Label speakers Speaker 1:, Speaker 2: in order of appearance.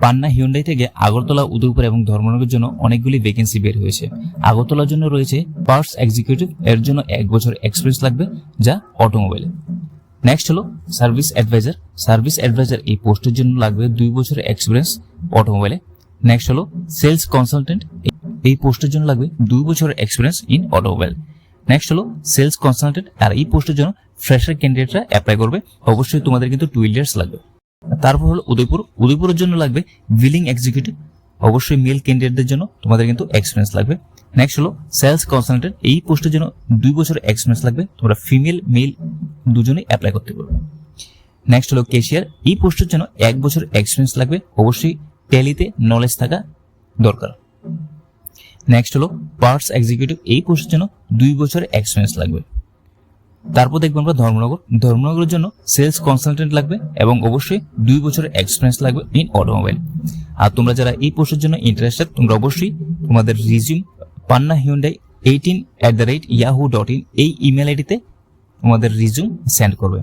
Speaker 1: পান্না Hyundai থেকে আগরতলা, উদয়পুর এবং ধর্মনগরের জন্য অনেকগুলি ভ্যাকেন্সি বের হয়েছে। আগরতলার জন্য রয়েছে পার্টস এক্সিকিউটিভ, এর জন্য 1 বছর এক্সপিরিয়েন্স লাগবে যা অটোমোবাইলে। নেক্সট হলো সার্ভিস অ্যাডভাইজার। সার্ভিস অ্যাডভাইজার এই পোস্টের জন্য লাগবে 2 বছরের এক্সপিরিয়েন্স অটোমোবাইলে। নেক্সট হলো সেলস কনসালটেন্ট, এই পোস্টের জন্য লাগবে 2 বছরের এক্সপিরিয়েন্স ইন অটোমোবাইল। নেক্সট হলো সেলস কনসালটেন্ট, আর এই পোস্টের জন্য ফ্রেশার ক্যান্ডিডেটরা অ্যাপ্লাই করবে। অবশ্যই তোমাদের কিন্তু 2 ইয়ার্স লাগবে। তারপর হলো উদয়পুর। উদয়পুরের জন্য লাগবে বিলিং এক্সিকিউটিভ, অবশ্যই মেল ক্যান্ডিডেটদের জন্য তোমাদের কিন্তু এক্সপিরিয়েন্স লাগবে। নেক্সট হলো সেলস কনসালটেন্ট, এই পোস্টের জন্য 2 বছরের এক্সপিরিয়েন্স লাগবে, তোমরা ফিমেল মেল দুজনেই অ্যাপ্লাই করতে পারবে। নেক্সট হলো ক্যাশিয়ার, এই পোস্টের জন্য 1 বছর এক্সপিরিয়েন্স লাগবে, অবশ্যই ট্যালিতে নলেজ থাকা দরকার। নেক্সট হলো পার্টস এক্সিকিউটিভ, এই পোস্টের জন্য 2 বছরের এক্সপিরিয়েন্স লাগবে। তারপর দেখবো আমরা ধর্মনগর। ধর্মনগরের জন্য সেলস কনসালটেন্ট লাগবে এবং অবশ্যই 2 বছরের এক্সপিরিয়েন্স লাগবে ইন অটোমোবাইল। আর তোমরা যারা এই পোস্টের জন্য ইন্টারেস্টেড, তোমরা অবশ্যই তোমাদের রিজিউম pannahyundai18@yahoo.in এই ইমেল আইডিতে তোমাদের রিজিউম সেন্ড করবে।